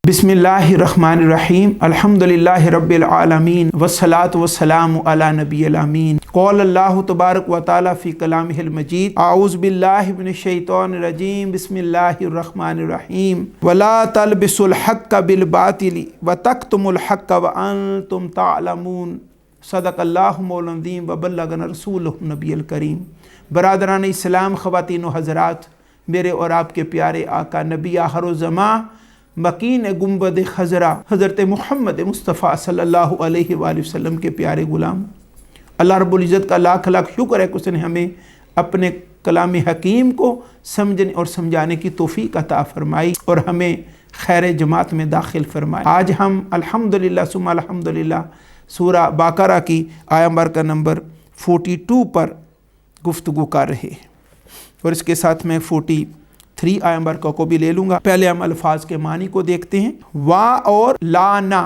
बिस्मिल्लाहिर्रहमानिर्रहीम अल्हम्दुलिल्लाहि रब्बिल आलमीन वस्सलातु वस्सलामु अला नबिय्यिल अमीन क़ाल अल्लाहु तबारक व तआला फ़ी कलामिहिल मजीद अऊज़ु बिल्लाहि मिनश शैतानिर रजीम बिस्मिल्लाहिर्रहमानिर्रहीम वला तलबिसुल हक़्क़ बिल बातिल व तक्तुमुल हक़्क़ व अंतुम तअलमून सदक़ल्लाहु मौलाना अज़ीम व बल्लगना रसूलुहु नबियुल करीम। बरादरान इस्लाम, ख़वातीन व हज़रात, मेरे और आपके प्यारे आका नबी आखिर ज़मां मकीन गुंबद खज़रा हज़रत मोहम्मद मुस्तफ़ा सल्लल्लाहु अलैहि वसल्लम के प्यारे गुलाम, अल्लाह रब्बुल इज़्ज़त का लाख लाख शुक्र है कि उसने हमें अपने कलाम हकीम को समझने और समझाने की तौफ़ीक़ अता फ़रमाई और हमें खैर जमात में दाखिल फरमाए। आज हम अल्हम्दुलिल्लाह सुम्मा अल्हम्दुलिल्लाह सूरा बाक़रा की आया नंबर नंबर 42 पर गुफ्तगू कर रहे हैं और इसके साथ मैं 43 आया नंबर को भी ले लूँगा। पहले हम अल्फाज के मानी को देखते हैं। वा और लाना,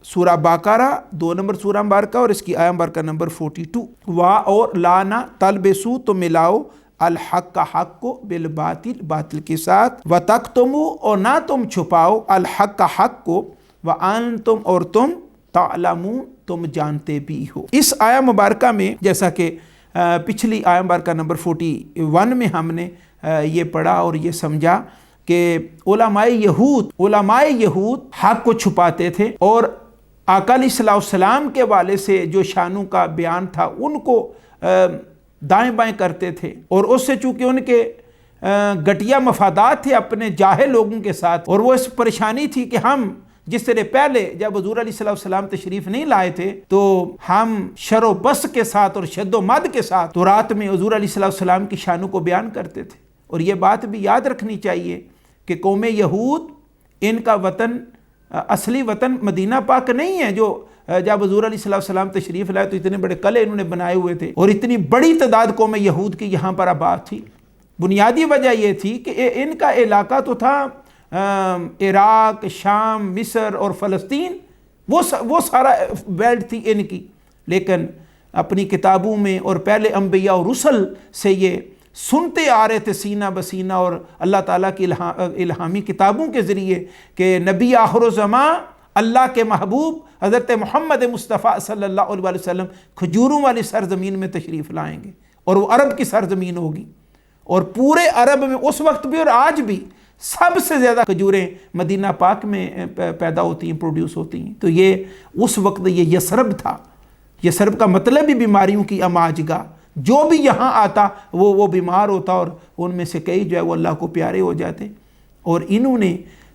सूरा बाक़रा 2 नंबर सूरा मुबारका और इसकी आया नंबर 42। वा और लाना तलबेसू, तो मिलाओ, अल हक़ का हक़ को, बिल बातिल, बातिल के साथ, व तक्तुमू, और ना तुम छुपाओ, अल हक़ का हक़ को, व अंतुम, और तुम, तालमून, तुम जानते भी हो। इस आया मुबारका में जैसा कि पिछली आया मुबारका नंबर 41 में हमने ये पढ़ा और ये समझा कि उलमाए यहूद हक़ को छुपाते थे और आका अलैहिस्सलाम के वाले से जो शानों का बयान था उनको दाएं बाएं करते थे और उससे चूँकि उनके घटिया मफादात थे अपने जाहिल लोगों के साथ, और वो इस परेशानी थी कि हम जिस तरह पहले जब हुज़ूर अलैहिस्सलाम तशरीफ़ नहीं लाए थे तो हम शरो बस के साथ और शद्दो मद के साथ तो रात में हुज़ूर अलैहिस्सलाम की शानों को बयान करते थे। और ये बात भी याद रखनी चाहिए कि कौम यहूद, इनका वतन असली वतन मदीना पाक नहीं है। जो जब हुज़ूर अलैहिस्सलाम तशरीफ़ लाए तो इतने बड़े किले इन्होंने बनाए हुए थे और इतनी बड़ी तादाद कौम यहूद की यहाँ पर आबाद थी। बुनियादी वजह ये थी कि इनका इलाका तो था इराक, शाम, मिस्र और फ़लस्तीन, वो सारा बेल्ट थी इनकी। लेकिन अपनी किताबों में और पहले अंबिया और रुसल से ये सुनते आ रहे थे सीना बसीना और अल्लाह ताला की इल्हामी किताबों के ज़रिए कि नबी आखिर ज़मां अल्लाह के महबूब हज़रत मोहम्मद मुस्तफ़ा सल्लल्लाहु अलैहि वसल्लम खजूरों वाली सरज़मीन में तशरीफ़ लाएंगे और वो अरब की सरज़मीन होगी। और पूरे अरब में उस वक्त भी और आज भी सबसे ज़्यादा खजूरें मदीना पाक में पैदा होती हैं, प्रोड्यूस होती हैं। तो ये उस वक्त ये यसरब था। यसरब का मतलब भी बीमारियों की अमाजगा, जो भी यहाँ आता वो बीमार होता और उनमें से कई जो है वो अल्लाह को प्यारे हो जाते। और इन्होंने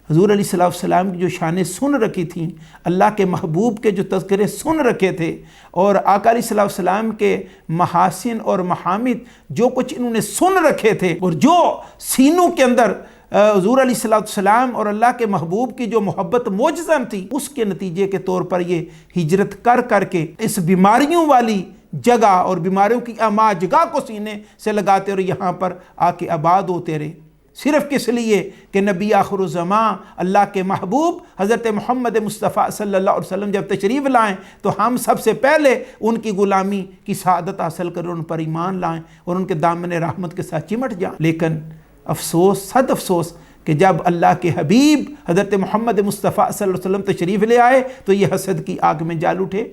हुज़ूर अलैहिस्सलाम की जो शानें सुन रखी थीं, अल्लाह के महबूब के जो तज़किरे सुन रखे थे और आका अलैहिस्सलाम के महासिन और महामिद जो कुछ इन्होंने सुन रखे थे और जो सीनों के अंदर हुज़ूर अलैहिस्सलाम और अल्लाह के महबूब की जो मोहब्बत मौजज़न थी, उसके नतीजे के तौर पर ये हिजरत कर करके इस बीमारियों वाली जगह और बीमारियों की अमा जगह को सीने से लगाते और यहाँ पर आके आबाद होते रहे। सिर्फ़ किस लिए कि नबी आखिर ज़मां अल्लाह के महबूब हज़रत मोहम्मद मुस्तफ़ा सल्लल्लाहु अलैहि वसल्लम जब तशरीफ़ लाएँ तो हम सबसे पहले उनकी ग़ुलामी की सआदत हासिल करें, उन पर ईमान लाएँ और उनके दामन रहमत के साथ चिमट जाएँ। लेकिन अफसोस, सद अफसोस कि जब अल्लाह के हबीब हज़रत मोहम्मद मुस्तफ़ा सल्लल्लाहु अलैहि वसल्लम तशरीफ़ ले आए तो ये हसद की आग में जाल उठे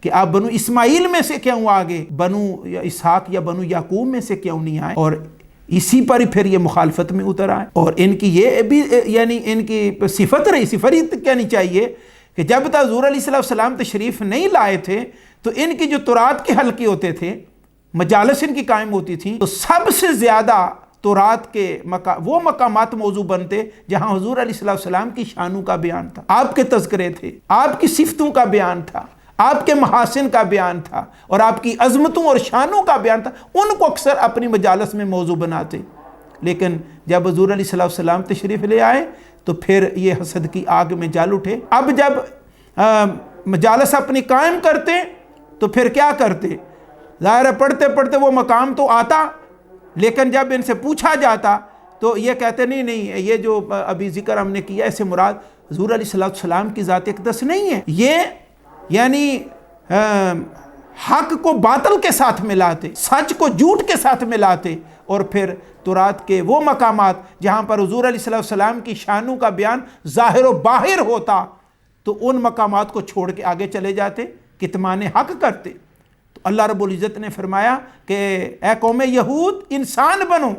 कि आप बनु इस्माइल में से क्यों आगे, बनु इसहाक या बनु याकूब में से क्यों नहीं आए। और इसी पर ही फिर ये मुखालफत में उतर आए। और इनकी ये भी यानी इनकी सिफत रही, सिफरियत कहनी चाहिए कि जब तक हुज़ूर अलैहिस्सलाम तशरीफ़ नहीं लाए थे तो इनकी जो तुरात के हल्के होते थे, मजालिस इनकी कायम होती थी, तो सबसे ज़्यादा तौरात के वो मकामात मौजू बनते जहाँ हुज़ूर अलैहिस्सलाम की शानों का बयान था, आपके तज़किरे थे, आपकी सिफ़तों का बयान था, आपके महासिन का बयान था और आपकी अज़मतों और शानों का बयान था। उनको अक्सर अपनी मजालस में मौजू बनाते। लेकिन जब हुज़ूर अलैहिस्सलाम तशरीफ़ ले आए तो फिर ये हसद की आग में जल उठे। अब जब मजालस अपनी कायम करते तो फिर क्या करते, ज़ाहिर पढ़ते पढ़ते वो मकाम तो आता, लेकिन जब इनसे पूछा जाता तो ये कहते नहीं, ये जो अभी ज़िक्र हमने किया इससे मुराद हुज़ूर अलैहिस्सलाम की ज़ात अक़दस नहीं है, ये यानी حق کو باطل کے ساتھ ملاتے، سچ کو جھوٹ کے ساتھ ملاتے، اور پھر تورات کے وہ مقامات جہاں پر حضور علیہ السلام کی شانوں کا بیان ظاہر و باہر ہوتا تو ان مقامات کو چھوڑ کے آگے چلے جاتے، کتمان حق کرتے۔ تو اللہ رب العزت نے فرمایا کہ اے قوم یہود انسان بنو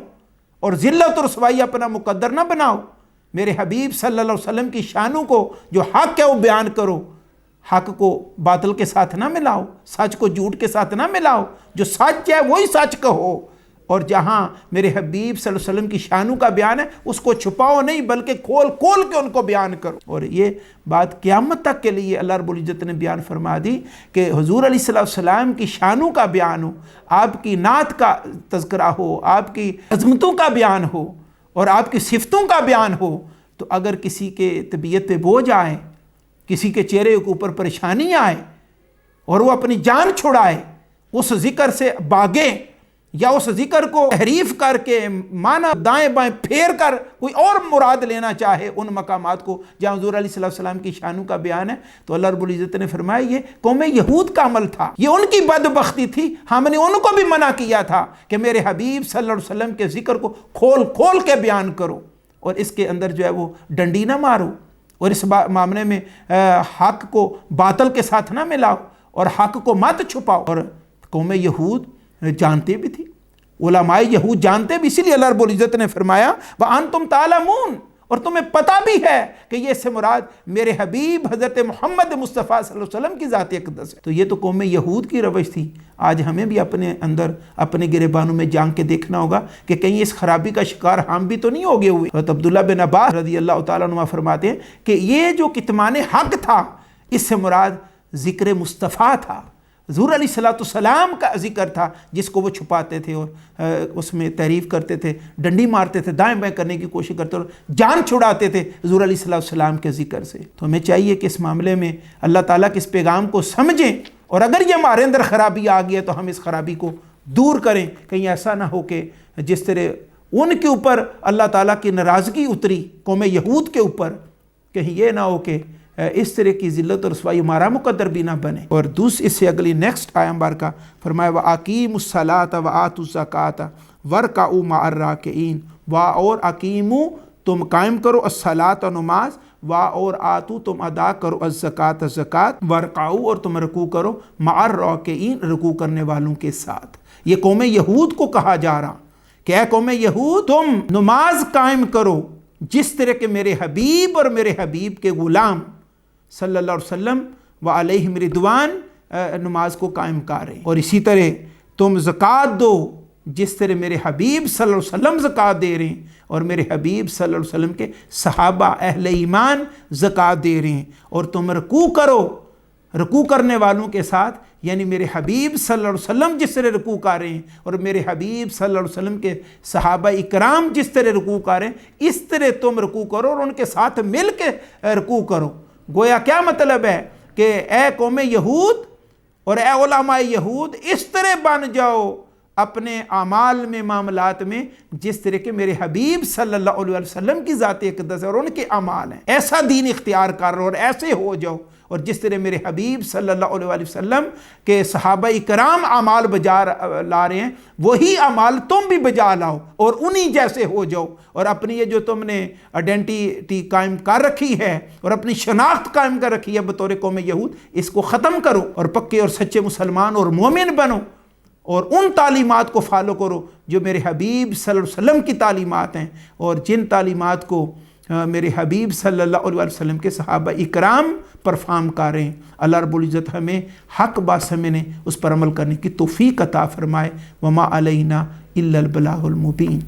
اور ذلت و رسوائی اپنا مقدر نہ بناؤ، میرے حبیب صلی اللہ علیہ وسلم کی شانوں کو جو حق ہے وہ بیان کرو، حق کو باطل کے ساتھ نہ ملاؤ، سچ کو جھوٹ کے ساتھ نہ ملاؤ، جو سچ ہے وہی سچ کہو، اور جہاں میرے حبیب صلی اللہ علیہ وسلم کی شانوں کا بیان ہے اس کو چھپاؤ نہیں بلکہ کھول کھول کے ان کو بیان کرو۔ اور یہ بات قیامت تک کے لیے اللہ رب العزت نے بیان فرما دی کہ حضور علیہ السلام کی شانوں کا بیان ہو، آپ کی نعت کا تذکرہ ہو، آپ کی عظمتوں کا بیان ہو اور آپ کی صفتوں کا بیان ہو، تو اگر کسی کے طبیعت پہ بوجھ آئے، کسی کے چہرے کے اوپر پریشانی آئے اور وہ اپنی جان چھڑائے، اس ذکر سے باغے یا اس ذکر کو تحریف کر کے معنی دائیں بائیں پھیر کر کوئی اور مراد لینا چاہے ان مقامات کو جہاں حضور علیہ السلام کی شانوں کا بیان ہے، تو اللہ رب العزت نے فرمایا یہ قوم یہود کا عمل تھا، یہ ان کی بدبختی تھی، ہم نے ان کو بھی منع کیا تھا کہ میرے حبیب صلی اللہ علیہ وسلم کے ذکر کو کھول کھول کے بیان کرو اور اس کے اندر جو ہے وہ ڈنڈی نہ مارو، اور اس معاملے میں حق کو باطل کے ساتھ نہ ملاؤ اور حق کو مت چھپاؤ۔ اور قوم یہود جانتے بھی تھی، علماء یہود جانتے بھی، اسی لیے اللہ رب العزت نے فرمایا وَأَنْتُمْ تَعْلَمُونَ، اور تمہیں پتہ بھی ہے کہ یہ سے مراد میرے حبیب حضرت محمد مصطفیٰ صلی اللہ علیہ وسلم کی ذات اقدس ہے۔ تو یہ تو قوم یہود کی روش تھی، آج ہمیں بھی اپنے اندر اپنے گریبانوں میں جان کے دیکھنا ہوگا کہ کہیں اس خرابی کا شکار ہم بھی تو نہیں ہو گئے ہوئے۔ حضرت عبداللہ بن عباس رضی اللہ تعالیٰ عنہ فرماتے ہیں کہ یہ جو کتمان حق تھا اس سے مراد ذکر مصطفیٰ تھا، حضور علیہ السلام کا ذکر تھا جس کو وہ چھپاتے تھے اور اس میں تعریف کرتے تھے، ڈنڈی مارتے تھے، دائیں بائیں کرنے کی کوشش کرتے اور جان چھڑاتے تھے حضور علیہ السلام کے ذکر سے۔ تو ہمیں چاہیے کہ اس معاملے میں اللہ تعالیٰ کے اس پیغام کو سمجھیں، اور اگر یہ ہمارے اندر خرابی آ گئی ہے تو ہم اس خرابی کو دور کریں، کہیں ایسا نہ ہو کہ جس طرح ان کے اوپر اللہ تعالیٰ کی ناراضگی اتری قوم یہود کے اوپر، کہیں یہ نہ ہو کہ اس طرح کی ذلت اور رسوائی ہمارا مقدر بھی نہ بنے۔ اور دوسری اس سے اگلی نیکسٹ آیت بار کا فرمایا وَأَقِیمُوا الصَّلَاةَ وَآتُوا الزَّکَاةَ وَارْکَعُوا مَعَ الرَّاکعِینَ، اور اقیمو تم قائم کرو الصلاۃ نماز، اور آتو تم ادا کرو الزکاۃ زکوٰۃ، وارکعوا اور تم رکوع کرو مع الراکعین رکوع کرنے والوں کے ساتھ۔ یہ قوم یہود کو کہا جا رہا کہ اے قوم یہود تم نماز قائم کرو جس طرح کہ میرے حبیب اور میرے حبیب کے غلام صلی اللہ علیہ وسلم و علیہم رضوان نماز کو قائم کر رہے ہیں، اور اسی طرح تم زکوٰۃ دو جس طرح میرے حبیب صلی اللہ علیہ وسلم زکوٰۃ دے رہے ہیں اور میرے حبیب صلی اللہ علیہ وسلم کے صحابہ اہل ایمان زکوٰۃ دے رہے ہیں، اور تم رکوع کرو رکوع کرنے والوں کے ساتھ، یعنی میرے حبیب صلی اللہ علیہ وسلم جس طرح رکوع کر رہے ہیں اور میرے حبیب صلی اللہ علیہ وسلم کے صحابہ اکرام جس طرح رکوع کر رہے ہیں اس طرح تم رکوع کرو اور ان کے ساتھ مل کے رکوع کرو۔ گویا کیا مطلب ہے کہ اے قوم یہود اور اے علماء یہود اس طرح بن جاؤ اپنے اعمال میں معاملات میں جس طرح کے میرے حبیب صلی اللہ علیہ وسلم کی ذات اقدس اور ان کے اعمال ہیں، ایسا دین اختیار کر رہو اور ایسے ہو جاؤ، اور جس طرح میرے حبیب صلی اللہ علیہ وسلم کے صحابہ اکرام اعمال بجا لا رہے ہیں وہی اعمال تم بھی بجا لاؤ اور انہی جیسے ہو جاؤ، اور اپنی یہ جو تم نے آئیڈینٹی قائم کر رکھی ہے اور اپنی شناخت قائم کر رکھی ہے بطور قوم یہود، اس کو ختم کرو اور پکے اور سچے مسلمان اور مومن بنو اور ان تعلیمات کو فالو کرو جو میرے حبیب صلی اللہ علیہ وسلم کی تعلیمات ہیں اور جن تعلیمات کو میرے حبیب صلی اللہ علیہ وسلم کے صحابہ اکرام پرفارم کر رہے ہیں۔ اللہ رب العزت ہمیں حق بات سمجھنے اس پر عمل کرنے کی توفیق عطا فرمائے۔ وما علینا الا البلاغ المبین۔